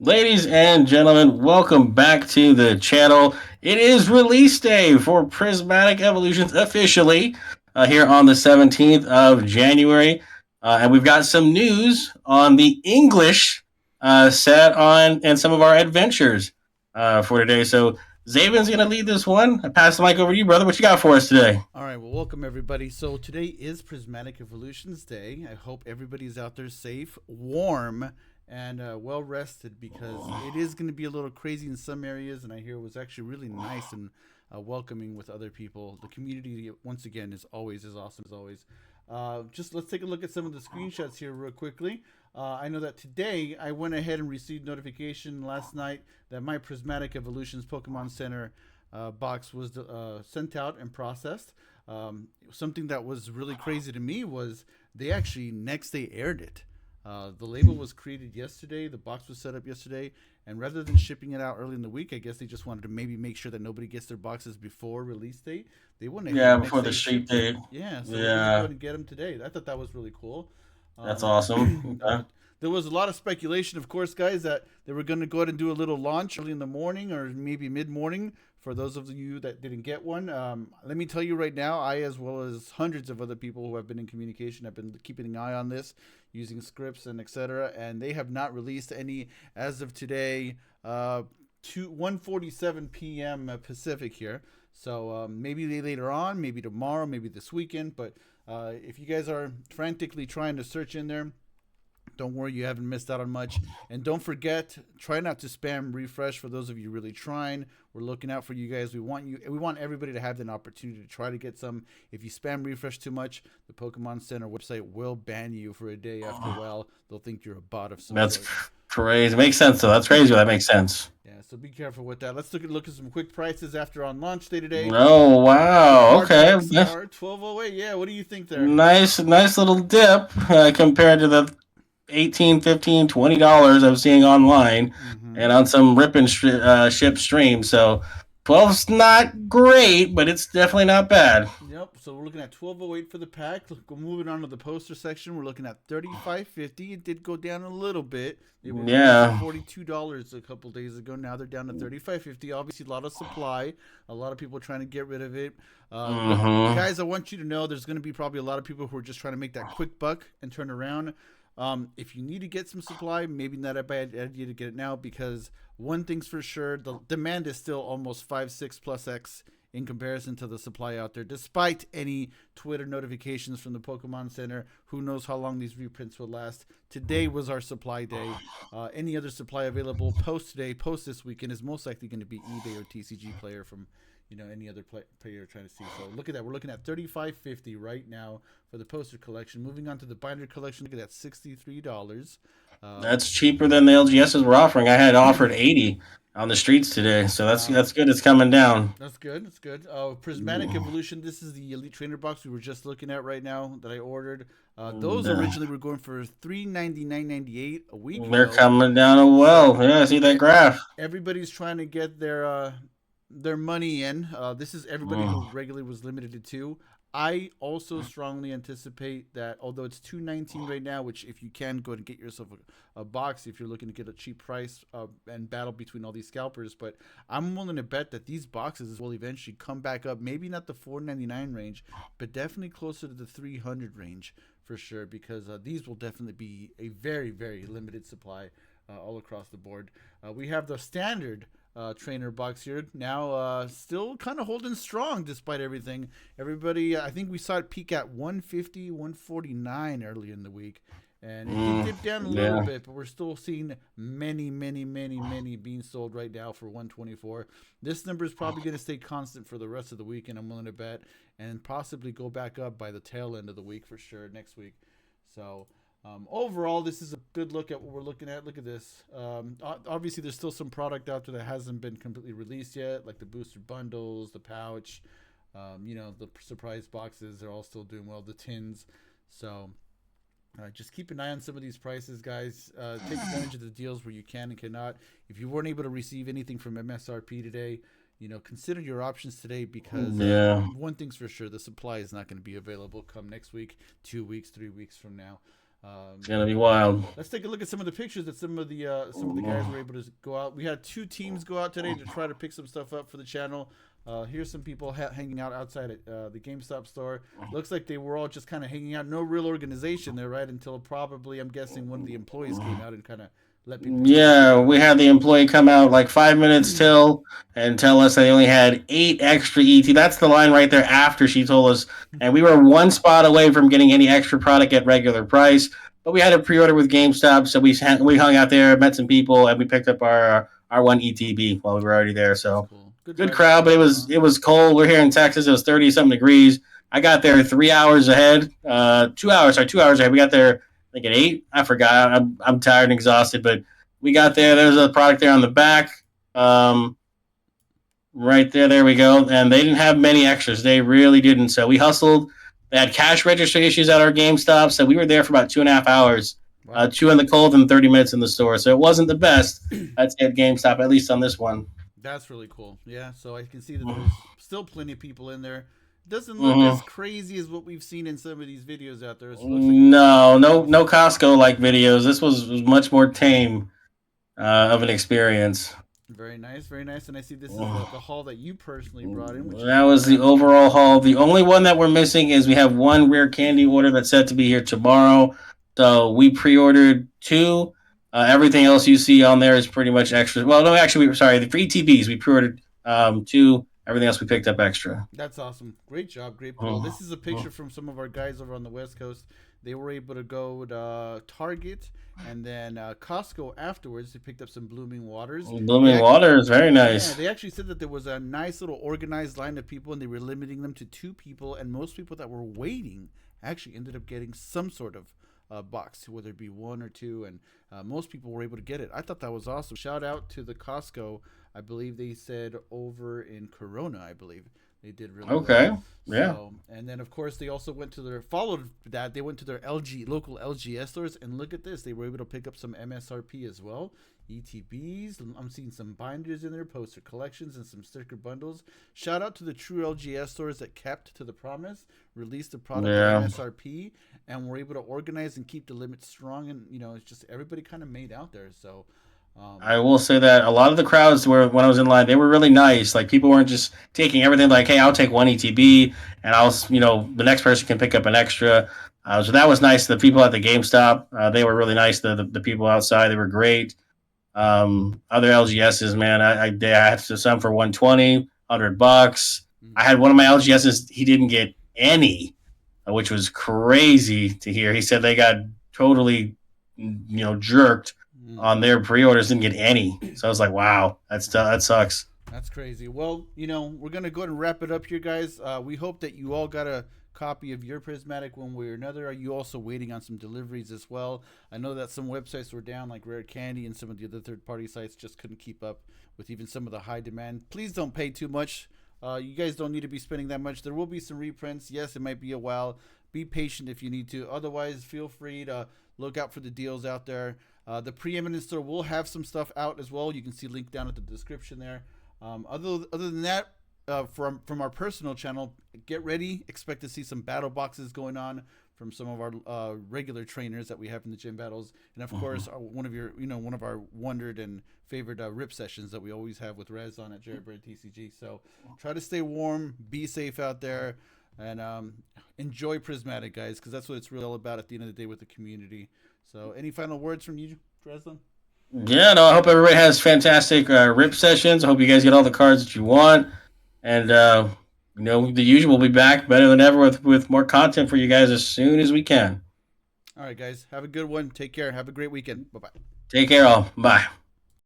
Ladies and gentlemen, welcome back to the channel. It is release day for Prismatic Evolutions officially here on the 17th of January. And we've got some news on the English set on and some of our adventures for today. So, Zaven's going to lead this one. I pass the mic over to you, brother. What you got for us today? All right, well, welcome everybody. So today is Prismatic Evolutions Day. I hope everybody's out there safe, warm, and well rested because it is going to be a little crazy in some areas. And I hear it was actually really nice and welcoming with other people. The community, once again, is always as awesome as always. Just let's take a look at some of the screenshots here real quickly. I know that today I went ahead and received notification last night that my Prismatic Evolutions Pokemon Center box was sent out and processed. Something that was really crazy to me was they actually next day aired it. The label was created yesterday. The box was set up yesterday, and rather than shipping it out early in the week, I guess they just wanted to maybe make sure that nobody gets their boxes before release date. They went ahead Yeah, and next before the day street shipped it. date. Yeah, so we're gonna go Yeah, ahead and get them today. I thought that was really cool. that's Um, awesome. Okay. there was a lot of speculation, of course, guys, that they were going to go ahead and do a little launch early in the morning or maybe mid morning for those of you that didn't get one. Let me tell you right now, I, as well as hundreds of other people who have been in communication, have been keeping an eye on this using scripts and etc. And they have not released any as of today, 1:47 p.m. Pacific here. So maybe later on, maybe tomorrow, maybe this weekend. But if you guys are frantically trying to search in there, don't worry, you haven't missed out on much. And don't forget, try not to spam refresh for those of you really trying. We're looking out for you guys. We want everybody to have an opportunity to try to get some. If you spam refresh too much, the Pokemon Center website will ban you for a day. After a while, they'll think you're a bot of some That's sort. crazy. Makes sense, though. That's crazy. That makes sense. Yeah, so be careful with that. Let's look at some quick prices after on launch day today. Oh The wow. card Okay. packs are 1208. Yeah, what do you think there? Nice little dip compared to the 18, 15, $20 I'm seeing online Mm-hmm. and on some ship stream. So 12's not great, but it's definitely not bad. Yep. So we're looking at 1208 for the pack. Look, we're moving on to the poster section. We're looking at 3550. It did go down a little bit. They were released at Yeah. $42 a couple days ago. Now they're down to 3550. Obviously, a lot of supply. A lot of people trying to get rid of it. Mm-hmm. Guys, I want you to know there's going to be probably a lot of people who are just trying to make that quick buck and turn around. If you need to get some supply, maybe not a bad idea to get it now because one thing's for sure, the demand is still almost 5, 6 plus X in comparison to the supply out there, despite any Twitter notifications from the Pokemon Center. Who knows how long these reprints will last? Today was our supply day. Any other supply available post today, post this weekend, is most likely going to be eBay or TCG player from any other player trying to see. So look at that. We're looking at 35.50 right now for the poster collection. Moving on to the binder collection, look at that, $63. Um, That's cheaper than the LGSs were offering. I had offered 80 on the streets today, so wow. that's good. It's coming down. That's good. That's good. Prismatic Evolution. This is the Elite Trainer box we were just looking at right now that I ordered. Those originally were going for $399.98 a week They're ago. coming down a So well. Yeah, I see that graph. everybody's trying to get their money in. This is everybody who Mm. regularly was limited to two. I also strongly anticipate that although it's $219 right now, which if you can go and get yourself a box if you're looking to get a cheap price and battle between all these scalpers, but I'm willing to bet that these boxes will eventually come back up. Maybe not the $499 range, but definitely closer to the 300 range for sure, because these will definitely be a very very limited supply all across the board. We have the standard trainer box here now, still kind of holding strong despite everything. Everybody, I think we saw it peak at 150, 149 early in the week, and it did dip down a little Yeah. bit, but we're still seeing many being sold right now for 124. This number is probably going to stay constant for the rest of the week, and I'm willing to bet, and possibly go back up by the tail end of the week for sure next week. So overall, this is a good look at what we're looking at. Look at this. Obviously, there's still some product out there that hasn't been completely released yet, like the booster bundles, the pouch, the surprise boxes. They're all still doing well. The tins. So just keep an eye on some of these prices, guys. Take advantage of the deals where you can and cannot. If you weren't able to receive anything from MSRP today, consider your options today because Yeah. one thing's for sure, the supply is not going to be available come next week, 2 weeks, 3 weeks from now. It's Um, gonna be wild. let's take a look at some of the pictures that some of the guys were able to go out. We had two teams go out today to try to pick some stuff up for the channel. Here's some people hanging out outside at the GameStop store. Looks like they were all just kind of hanging out. No real organization there, right? Until probably, I'm guessing, one of the employees came out and kind of let people know that they Yeah, were. we had the employee come out like 5 minutes till and tell us they only had 8 extra ET. That's the line right there after she told us. And we were one spot away from getting any extra product at regular price. But we had a pre-order with GameStop, so we hung out there, met some people, and we picked up our one ETB while we were already there. That's So cool. Good good vibes crowd, but going on, huh? it was cold. We're here in Texas. It was 30 something degrees. I got there 3 hours ahead. 2 hours, sorry, 2 hours ahead. We got there I think at 8. I forgot. I'm tired and exhausted, but we got there. There's a product there on the back. Um, right there. There we go. And they didn't have many extras. They really didn't. So we hustled. They had cash register issues at our GameStop. So we were there for about 2.5 hours. Wow. 2 in the cold and 30 minutes in the store. So it wasn't the best. I'd say at GameStop, at least on this one. That's really cool. Yeah, so I can see that there's still plenty of people in there. Doesn't look as Mm-hmm. crazy as what we've seen in some of these videos out there. So it looks like there's No, no, plenty of no support. Costco like videos. This was much more tame of an experience. Very nice, very nice. And I see this is the haul that you personally brought in, which is That was the fantastic. overall haul. The only one that we're missing is we have one rare candy order that's set to be here tomorrow. So we pre-ordered two. Everything else you see on there is pretty much extra. Well, no, actually, we sorry. The free TVs we pre-ordered two. Everything else we picked up extra. That's awesome. Great job. Great call. This is a picture from some of our guys over on the West Coast. They were able to go to Target and then Costco afterwards. They picked up some Blooming Waters. They Blooming actually, water is very yeah, nice. they actually said that there was a nice little organized line of people, and they were limiting them to two people. And most people that were waiting actually ended up getting some sort of box, whether it be one or two. And most people were able to get it. I thought that was awesome. Shout out to the Costco. I believe they said over in Corona. I believe they did really well. Okay. Yeah. So, and then of course they also went to their followed that they went to their LG local LGS stores, and look at this, they were able to pick up some MSRP as well. ETBs. I'm seeing some binders in there, poster collections, and some sticker bundles. Shout out to the true LGS stores that kept to the promise, released the product at Yeah. MSRP, and were able to organize and keep the limits strong. And it's just everybody kind of made out there. So, um, I will say that a lot of the crowds were when I was in line, they were really nice. Like people weren't just taking everything. Like, hey, I'll take one ETB, and the next person can pick up an extra. So that was nice. The people at the GameStop, they were really nice. The people outside, they were great. Other LGSs, man, I had some for 120, $100. I mm, had one of my LGSs. He didn't get any, which was crazy to hear. He said they got totally, jerked mm. on their pre-orders. Didn't get any. So I was like, wow, that sucks. That's crazy. Well, we're gonna go ahead and wrap it up here, guys. We hope that you all got a copy of your Prismatic one way or another. Are you also waiting on some deliveries as well? I know that some websites were down, like Rare Candy, and some of the other third-party sites just couldn't keep up with even some of the high demand. Please don't pay too much. You guys don't need to be spending that much. There will be some reprints. Yes, it might be a while. Be patient if you need to. Otherwise, feel free to look out for the deals out there. The Preeminent store will have some stuff out as well. You can see a link down at the description there. Other than that, from our personal channel, get ready. Expect to see some battle boxes going on from some of our regular trainers that we have in the gym battles, and of course, one of our wondered and favored rip sessions that we always have with Rez on at Jared TCG. So try to stay warm, be safe out there, and enjoy Prismatic, guys, because that's what it's really all about at the end of the day with the community. So, any final words from you, Dreslin? Yeah, no, I hope everybody has fantastic rip sessions. I hope you guys get all the cards that you want, and the usual. We'll be back better than ever with more content for you guys as soon as we can. All right, guys, have a good one. Take care. Have a great weekend. Bye bye. Take care, all. Bye.